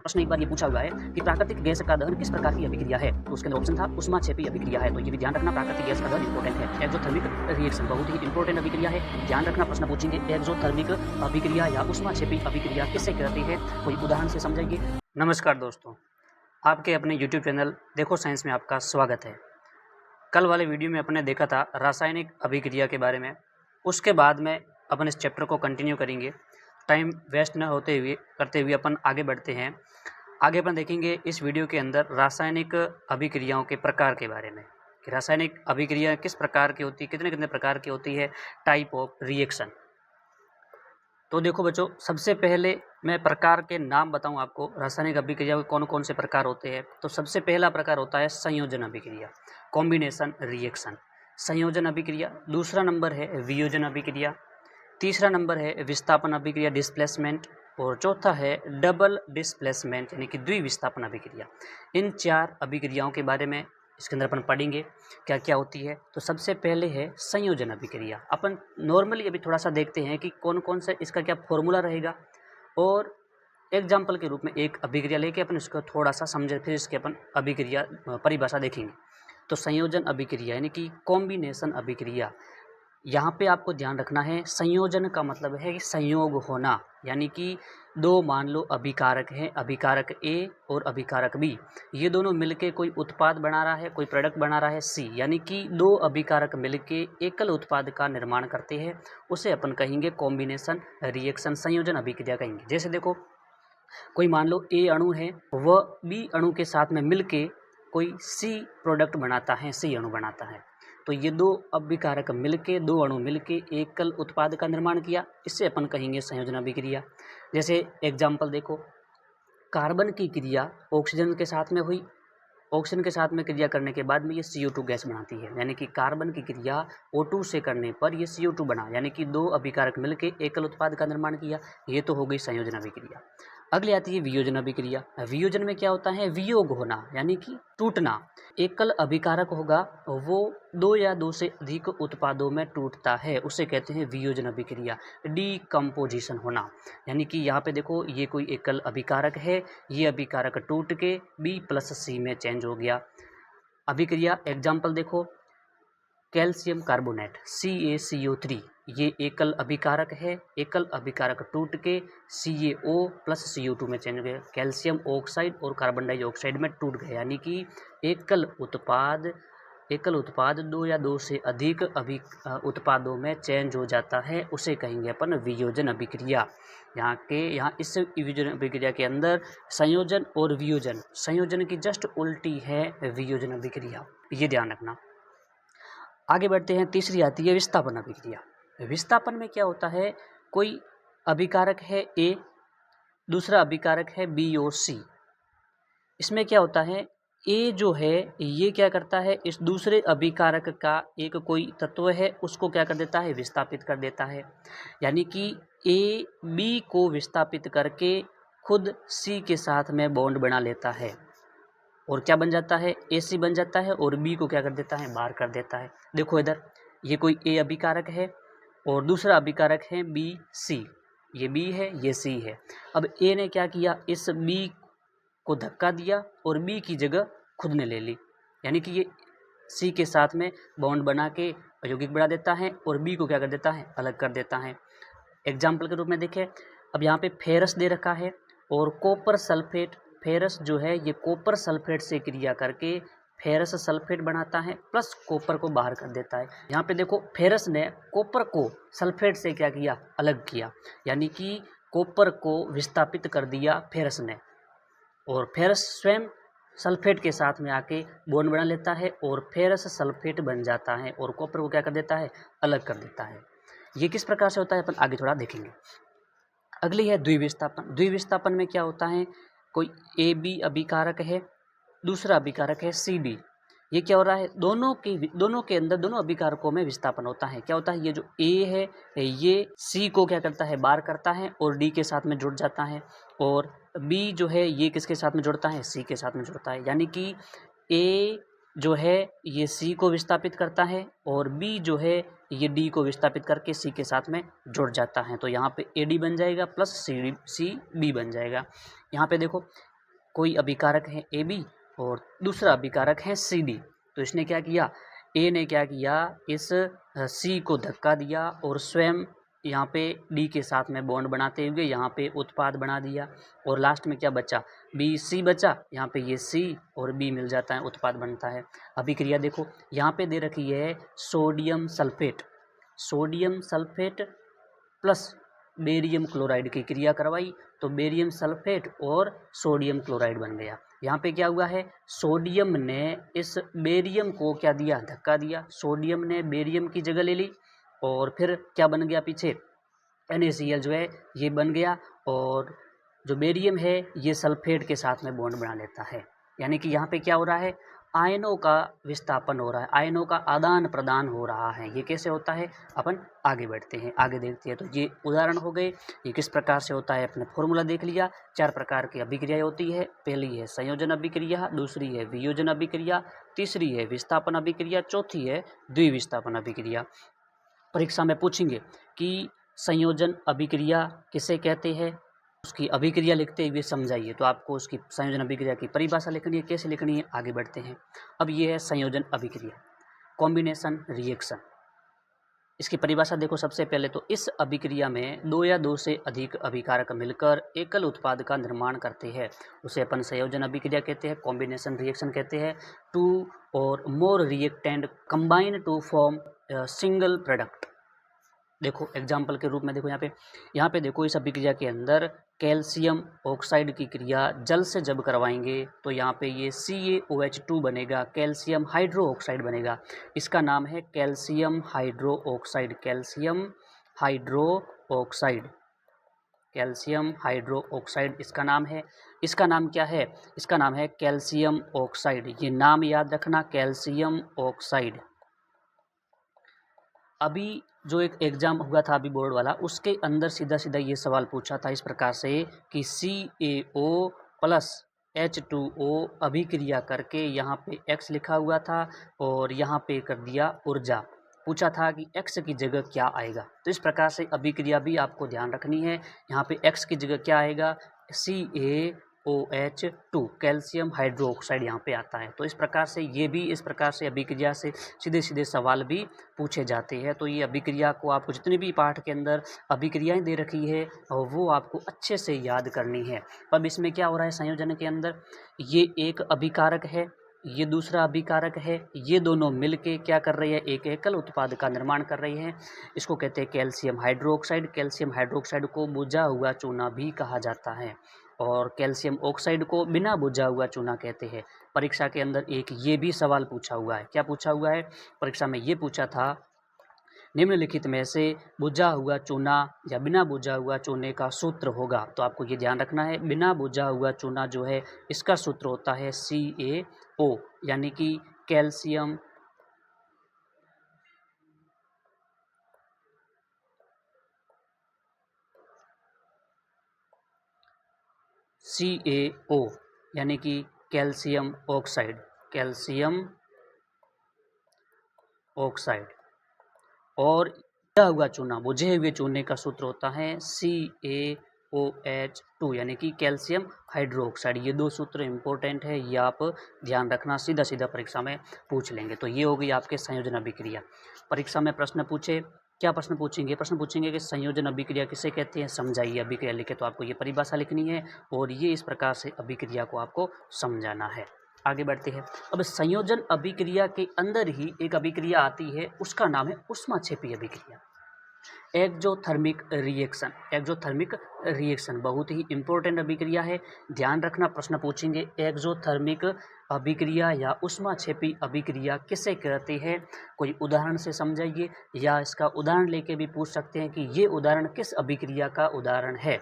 प्रश्न एक बार ये पूछा हुआ है कि प्राकृतिक गैस का दहन किस प्रकार की अभिक्रिया है, तो उसके अंदर ऑप्शन था उष्माक्षेपी अभिक्रिया है। तो ये भी ध्यान रखना, प्राकृतिक गैस का दहन इंपॉर्टेंट है। एक्सोथर्मिक रिएक्शन बहुत ही इंपॉर्टेंट अभिक्रिया है। ध्यान रखना, प्रश्न पूछेंगे एक्सोथर्मिक अभिक्रिया या उष्माक्षेपी अभिक्रिया किसे कहते हैं, कोई उदाहरण से समझाइए। नमस्कार दोस्तों, आपके अपने यूट्यूब चैनल देखो साइंस में आपका स्वागत है। कल वाले वीडियो में अपने देखा था रासायनिक अभिक्रिया के बारे में, उसके बाद में अपन इस चैप्टर को कंटिन्यू करेंगे। टाइम वेस्ट न होते हुए करते हुए अपन आगे बढ़ते हैं। आगे अपन देखेंगे इस वीडियो के अंदर रासायनिक अभिक्रियाओं के प्रकार के बारे में कि रासायनिक अभिक्रिया किस प्रकार की होती है, कितने कितने प्रकार की होती है, टाइप ऑफ रिएक्शन। तो देखो बच्चों, सबसे पहले मैं प्रकार के नाम बताऊं आपको, रासायनिक अभिक्रिया के कौन कौन से प्रकार होते हैं। तो सबसे पहला प्रकार होता है संयोजन अभिक्रिया, कॉम्बिनेशन रिएक्शन, संयोजन अभिक्रिया। दूसरा नंबर है वियोजन अभिक्रिया। तीसरा नंबर है विस्थापन अभिक्रिया, डिस्प्लेसमेंट। और चौथा है डबल डिस्प्लेसमेंट यानी कि द्विविस्थापन अभिक्रिया। इन चार अभिक्रियाओं के बारे में इसके अंदर अपन पढ़ेंगे क्या क्या होती है। तो सबसे पहले है संयोजन अभिक्रिया। अपन नॉर्मली अभी थोड़ा सा देखते हैं कि कौन कौन सा इसका क्या फॉर्मूला रहेगा, और एग्जाम्पल के रूप में एक अभिक्रिया लेके अपन इसको थोड़ा सा समझे, फिर इसके अपन अभिक्रिया परिभाषा देखेंगे। तो संयोजन अभिक्रिया यानी कि कॉम्बिनेशन अभिक्रिया, यहाँ पे आपको ध्यान रखना है, संयोजन का मतलब है कि संयोग होना, यानी कि दो मान लो अभिकारक हैं, अभिकारक ए और अभिकारक बी, ये दोनों मिलके कोई उत्पाद बना रहा है, कोई प्रोडक्ट बना रहा है सी, यानी कि दो अभिकारक मिलके एकल उत्पाद का निर्माण करते हैं, उसे अपन कहेंगे कॉम्बिनेशन रिएक्शन, संयोजन अभिक्रिया कहेंगे। जैसे देखो, कोई मान लो ए अणु है, वह बी अणु के साथ में मिलके कोई सी प्रोडक्ट बनाता है, सी अणु बनाता है। तो ये दो अभिकारक मिलके, दो अणु मिलके एकल उत्पाद का निर्माण किया, इससे अपन कहेंगे संयोजन अभिक्रिया। जैसे एग्जाम्पल देखो, कार्बन की क्रिया ऑक्सीजन के साथ में हुई, ऑक्सीजन के साथ में क्रिया करने के बाद में ये CO2 गैस बनाती है, यानी कि कार्बन की क्रिया O2 से करने पर ये CO2 बना, यानी कि दो अभिकारक मिलके एकल उत्पाद का निर्माण किया। ये तो हो गई संयोजन अभिक्रिया। अगली आती है वियोजन अभिक्रिया। वियोजन में क्या होता है, वियोग होना यानी कि टूटना। एकल अभिकारक होगा, वो दो या दो से अधिक उत्पादों में टूटता है, उसे कहते हैं वियोजन अभिक्रिया। डीकम्पोजिशन होना, यानी कि यहाँ पे देखो, ये कोई एकल अभिकारक है, ये अभिकारक टूट के B+C में चेंज हो गया। अभिक्रिया एग्जाम्पल देखो, कैल्शियम कार्बोनेट CaCO3, ये एकल अभिकारक है, एकल अभिकारक टूट के CaO+CO2 में चेंज हो गया। कैल्शियम ऑक्साइड और कार्बन डाइऑक्साइड में टूट गए, यानी कि एकल उत्पाद दो या दो से अधिक उत्पादों में चेंज हो जाता है, उसे कहेंगे अपन वियोजन अभिक्रिया। यहाँ इस वियोजन अभिक्रिया के अंदर संयोजन और वियोजन, संयोजन की जस्ट उल्टी है वियोजन अभिक्रिया, ये ध्यान रखना। आगे बढ़ते हैं, तीसरी आती है विस्थापन अभिक्रिया। विस्थापन में क्या होता है, कोई अभिकारक है A, दूसरा अभिकारक है B और C। इसमें क्या होता है, A जो है ये क्या करता है, इस दूसरे अभिकारक का एक कोई तत्व है उसको क्या कर देता है, विस्थापित कर देता है, यानी कि A B को विस्थापित करके खुद C के साथ में बॉन्ड बना लेता है, और क्या बन जाता है, AC बन जाता है, और B को क्या कर देता है, बाहर कर देता है। देखो इधर, ये कोई A अभिकारक है और दूसरा अभिकारक है BC, ये B है, ये C है। अब A ने क्या किया, इस B को धक्का दिया और B की जगह खुद ने ले ली, यानी कि ये C के साथ में बॉन्ड बना के यौगिक बढ़ा देता है और B को क्या कर देता है, अलग कर देता है। एग्जाम्पल के रूप में देखें, अब यहाँ पे फेरस दे रखा है और कॉपर सल्फेट, फेरस जो है ये कॉपर सल्फेट से क्रिया करके फेरस सल्फेट बनाता है, प्लस कॉपर को बाहर कर देता है। यहाँ पे देखो, फेरस ने कॉपर को सल्फेट से क्या किया, अलग किया, यानी कि कॉपर को विस्थापित कर दिया फेरस ने, और फेरस स्वयं सल्फेट के साथ में आके बॉन्ड बना लेता है और फेरस सल्फेट बन जाता है, और कॉपर को क्या कर देता है, अलग कर देता है। ये किस प्रकार से होता है अपन आगे थोड़ा देखेंगे। अगली है द्विविस्थापन। द्विविस्थापन में क्या होता है, कोई AB अभिकारक है, दूसरा अभिकारक है CD, ये क्या हो रहा है, दोनों के अंदर दोनों अभिकारकों में विस्थापन होता है। क्या होता है, ये जो A है ये C को क्या करता है, बाहर करता है और D के साथ में जुड़ जाता है, और B जो है ये किसके साथ में जुड़ता है, C के साथ में जुड़ता है, यानी कि A जो है ये C को विस्थापित करता है और B जो है ये D को विस्थापित करके C के साथ में जुड़ जाता है। तो यहाँ पे AD बन जाएगा प्लस CB बन जाएगा। यहाँ पे देखो, कोई अभिकारक है AB और दूसरा अभिकारक है CD। तो इसने क्या किया, A ने क्या किया, इस C को धक्का दिया और स्वयं यहाँ पे D के साथ में बॉन्ड बनाते हुए यहाँ पे उत्पाद बना दिया और लास्ट में क्या बचा, BC बचा। यहाँ पे ये C और B मिल जाता है, उत्पाद बनता है। अभिक्रिया देखो यहाँ पे दे रखी है sodium sulphate, sodium sulphate plus barium chloride की क्रिया करवाई तो बेरियम सल्फेट और सोडियम क्लोराइड बन गया। यहाँ पे क्या हुआ है, सोडियम ने इस बेरियम को क्या दिया, धक्का दिया, सोडियम ने बेरियम की जगह ले ली और फिर क्या बन गया, पीछे NaCl जो है ये बन गया और जो बेरियम है ये सल्फेट के साथ में बॉन्ड बना लेता है। यानी कि यहाँ पे क्या हो रहा है, आयनों का विस्थापन हो रहा है, आयनों का आदान प्रदान हो रहा है। ये कैसे होता है, अपन आगे बढ़ते हैं, आगे देखते हैं। तो ये उदाहरण हो गए, ये किस प्रकार से होता है, अपने फॉर्मूला देख लिया। 4 प्रकार की अभिक्रिया होती है। पहली है संयोजन अभिक्रिया, दूसरी है वियोजन अभिक्रिया, तीसरी है विस्थापन अभिक्रिया, चौथी है द्विविस्थापन अभिक्रिया। परीक्षा में पूछेंगे कि संयोजन अभिक्रिया किसे कहते हैं, उसकी अभिक्रिया लिखते हुए समझाइए। तो आपको उसकी संयोजन अभिक्रिया की परिभाषा लिखनी है, कैसे लिखनी है, आगे बढ़ते हैं। अब ये है संयोजन अभिक्रिया, कॉम्बिनेशन रिएक्शन। इसकी परिभाषा देखो, सबसे पहले तो इस अभिक्रिया में 2 या 2 से अधिक अभिकारक मिलकर एकल उत्पाद का निर्माण करते हैं, उसे अपन संयोजन अभिक्रिया कहते हैं, कॉम्बिनेशन रिएक्शन कहते हैं। 2 और more reactant combine to form single product. देखो एग्जाम्पल के रूप में देखो यहाँ पे देखो, इस अभिक्रिया के अंदर कैल्शियम ऑक्साइड की क्रिया जल से जब करवाएंगे तो यहाँ पे ये CaOH2 बनेगा, कैल्शियम हाइड्रो ऑक्साइड बनेगा। इसका नाम है calcium hydro oxide, calcium hydro oxide, calcium hydro oxide इसका नाम है। इसका नाम क्या है, इसका नाम है कैल्शियम ऑक्साइड। ये नाम याद रखना, कैल्शियम ऑक्साइड। अभी जो एक एग्ज़ाम हुआ था अभी बोर्ड वाला, उसके अंदर सीधा सीधा ये सवाल पूछा था इस प्रकार से कि CaO प्लस H2O अभिक्रिया करके यहाँ पे X लिखा हुआ था और यहाँ पे कर दिया ऊर्जा। पूछा था कि X की जगह क्या आएगा। तो इस प्रकार से अभिक्रिया भी आपको ध्यान रखनी है। यहाँ पे X की जगह क्या आएगा, CaOH2, कैल्शियम हाइड्रो ऑक्साइड यहाँ पे आता है। तो इस प्रकार से ये भी इस प्रकार से अभिक्रिया से सीधे सीधे सवाल भी पूछे जाते हैं। तो ये अभिक्रिया को आपको जितनी भी पाठ के अंदर अभिक्रियाएं दे रखी है और वो आपको अच्छे से याद करनी है। अब इसमें क्या हो रहा है, संयोजन के अंदर ये एक अभिकारक है, ये दूसरा अभिकारक है, ये दोनों मिलके क्या कर रही है, एक एकल उत्पाद का निर्माण कर रही है। इसको कहते हैं कैल्शियम हाइड्रोक्साइड। कैल्शियम हाइड्रोक्साइड को बुझा हुआ चूना भी कहा जाता है और कैल्शियम ऑक्साइड को बिना बुझा हुआ चूना कहते हैं। परीक्षा के अंदर एक ये भी सवाल पूछा हुआ है। क्या पूछा हुआ है परीक्षा में, ये पूछा था निम्नलिखित में से बुझा हुआ चूना या बिना बुझा हुआ चूने का सूत्र होगा। तो आपको ये ध्यान रखना है, बिना बुझा हुआ चूना जो है इसका सूत्र होता है CaO, यानी कि कैल्शियम CaO यानी कि कैल्शियम ऑक्साइड, कैल्शियम ऑक्साइड। और बुझा हुआ चूना, बुझे हुए चूने का सूत्र होता है CaOH2 यानी कि कैल्शियम हाइड्रोक्साइड। ये 2 सूत्र इंपॉर्टेंट है, ये आप ध्यान रखना, सीधा सीधा परीक्षा में पूछ लेंगे। तो ये हो गई आपके संयोजन अभिक्रिया। परीक्षा में प्रश्न पूछे, क्या प्रश्न पूछेंगे, प्रश्न पूछेंगे कि संयोजन अभिक्रिया किसे कहते हैं, समझाइए अभिक्रिया लिखे। तो आपको ये परिभाषा लिखनी है और ये इस प्रकार से अभिक्रिया को आपको समझाना है। आगे बढ़ते हैं। अब संयोजन अभिक्रिया के अंदर ही एक अभिक्रिया आती है, उसका नाम है ऊष्माक्षेपी अभिक्रिया, एक्सोथर्मिक रिएक्शन। एक्सोथर्मिक रिएक्शन बहुत ही इंपॉर्टेंट अभिक्रिया है, ध्यान रखना, प्रश्न पूछेंगे। एक्सोथर्मिक अभिक्रिया या ऊष्माक्षेपी अभिक्रिया किसे कहते हैं, कोई उदाहरण से समझाइए या इसका उदाहरण लेके भी पूछ सकते हैं कि ये उदाहरण किस अभिक्रिया का उदाहरण है।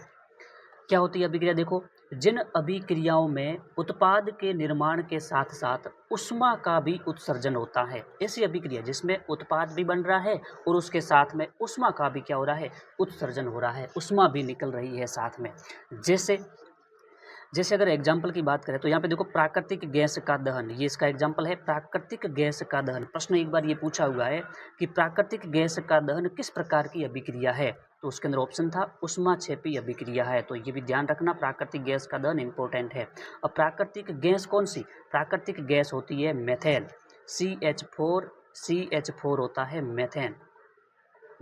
क्या होती है अभिक्रिया, देखो जिन अभिक्रियाओं में उत्पाद के निर्माण के साथ साथ ऊष्मा का भी उत्सर्जन होता है, ऐसी अभिक्रिया जिसमें उत्पाद भी बन रहा है और उसके साथ में ऊष्मा का भी क्या हो रहा है, उत्सर्जन हो रहा है, ऊष्मा भी निकल रही है साथ में। जैसे अगर एग्जाम्पल की बात करें तो यहाँ पे देखो प्राकृतिक गैस का दहन, ये इसका एग्जाम्पल है, प्राकृतिक गैस का दहन। प्रश्न एक बार ये पूछा हुआ है कि प्राकृतिक गैस का दहन किस प्रकार की अभिक्रिया है। तो उसके अंदर ऑप्शन था ऊष्माक्षेपी अभिक्रिया है। तो ये भी ध्यान रखना, प्राकृतिक गैस का दहन इंपॉर्टेंट है। अब प्राकृतिक गैस कौन सी? प्राकृतिक गैस होती है मेथेन, CH4 होता है मेथेन,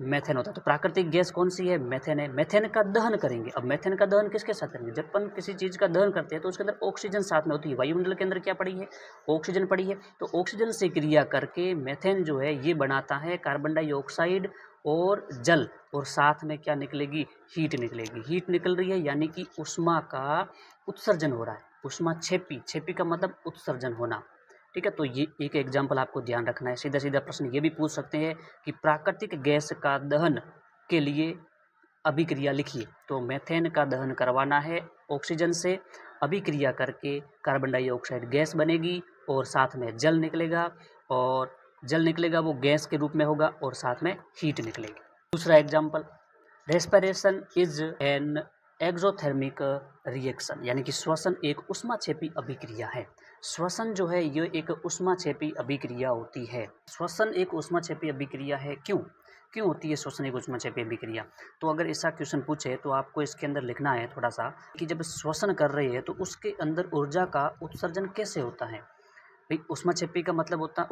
मेथेन होता है। तो प्राकृतिक गैस कौन सी है? मेथेन है। मेथेन का दहन करेंगे। अब मेथेन का दहन किसके साथ करेंगे? जब अपन किसी चीज़ का दहन करते हैं तो उसके अंदर ऑक्सीजन साथ में होती है। वायुमंडल के अंदर क्या पड़ी है? ऑक्सीजन पड़ी है। तो ऑक्सीजन से क्रिया करके मेथेन जो है ये बनाता है कार्बन डाइऑक्साइड और जल, और साथ में क्या निकलेगी? हीट निकलेगी। हीट निकल रही है यानी कि ऊष्मा का उत्सर्जन हो रहा है। ऊष्माक्षेपी का मतलब उत्सर्जन होना। ठीक है, तो ये एक एग्जाम्पल आपको ध्यान रखना है। सीधा सीधा प्रश्न ये भी पूछ सकते हैं कि प्राकृतिक गैस का दहन के लिए अभिक्रिया लिखिए। तो मेथेन का दहन करवाना है ऑक्सीजन से, अभिक्रिया करके कार्बन डाइऑक्साइड गैस बनेगी और साथ में जल निकलेगा, और जल निकलेगा वो गैस के रूप में होगा और साथ में हीट निकलेगी। दूसरा example, respiration is an exothermic reaction, यानी कि श्वसन एक ऊष्माक्षेपी अभिक्रिया है। श्वसन जो है ये एक ऊष्माक्षेपी अभिक्रिया होती है। श्वसन एक ऊष्माक्षेपी अभिक्रिया है। क्यों होती है श्वसन एक ऊष्माक्षेपी अभिक्रिया? तो अगर ऐसा क्वेश्चन पूछे तो आपको इसके अंदर लिखना है थोड़ा सा कि जब श्वसन कर रहे हैं तो उसके अंदर ऊर्जा का उत्सर्जन कैसे होता है। भाई ऊष्माक्षेपी का मतलब होता है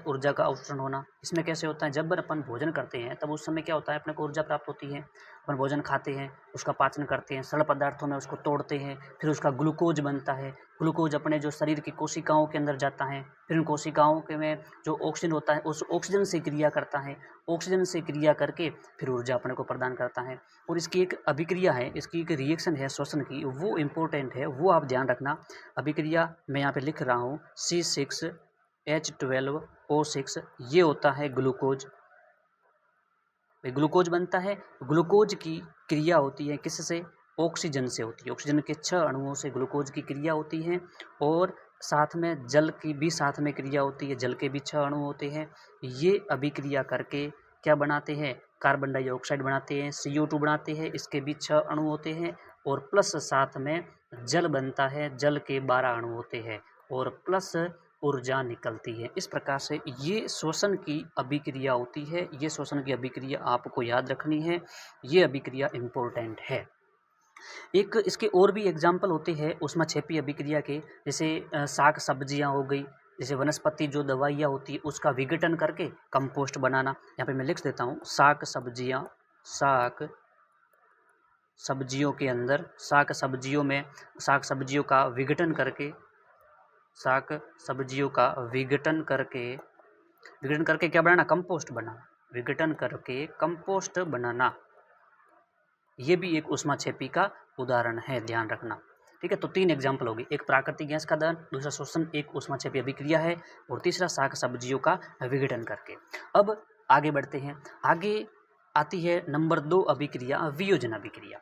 ऊर्जा का अवशोषण होना। इसमें कैसे होता है? जब अपन भोजन करते हैं तब उस समय क्या होता है? अपने को ऊर्जा प्राप्त होती है। अपन भोजन खाते हैं, उसका पाचन करते हैं, सरल पदार्थों में उसको तोड़ते हैं, फिर उसका ग्लूकोज बनता है। ग्लूकोज अपने जो शरीर की कोशिकाओं के अंदर जाता है, फिर उन कोशिकाओं के में जो ऑक्सीजन होता है उस ऑक्सीजन से क्रिया करता है, ऑक्सीजन से क्रिया करके फिर ऊर्जा अपने को प्रदान करता है। और इसकी एक अभिक्रिया है, इसकी एक रिएक्शन है श्वसन की, वो इम्पोर्टेंट है, वो आप ध्यान रखना। अभिक्रिया मैं यहाँ पे लिख रहा हूँ C6H12O6, ये होता है ग्लूकोज। ग्लूकोज बनता है। ग्लूकोज की क्रिया होती है किससे? ऑक्सीजन से होती है। ऑक्सीजन के 6 अणुओं से ग्लूकोज की क्रिया होती है, और साथ में जल की भी साथ में क्रिया होती है। जल के भी 6 अणु होते हैं। ये अभिक्रिया करके क्या बनाते हैं? कार्बन डाइऑक्साइड बनाते हैं, CO2 बनाते हैं। इसके भी 6 अणु होते हैं, और प्लस साथ में जल बनता है। जल के 12 अणु होते हैं, और प्लस ऊर्जा निकलती है। इस प्रकार से ये श्वसन की अभिक्रिया होती है। ये श्वसन की अभिक्रिया आपको याद रखनी है। ये अभिक्रिया इम्पोर्टेंट है। एक इसके और भी एग्जाम्पल होते हैं ऊष्माक्षेपी अभिक्रिया के, जैसे साग सब्जियां हो गई, जैसे वनस्पति जो दवाइयाँ होती है उसका विघटन करके कंपोस्ट बनाना। यहाँ पे मैं लिख देता हूँ साग सब्जियों के अंदर साग सब्जियों का विघटन करके क्या बनाना? कंपोस्ट बनाना। विघटन करके कंपोस्ट बनाना, ये भी एक ऊष्माक्षेपी का उदाहरण है, ध्यान रखना। ठीक है, तो 3 एग्जाम्पल होगी। एक प्राकृतिक गैस का दहन, दूसरा श्वसन एक ऊष्माक्षेपी अभिक्रिया है, और तीसरा साग सब्जियों का विघटन करके। अब आगे बढ़ते हैं। आगे आती है नंबर 2 अभिक्रिया, वियोजन अभिक्रिया।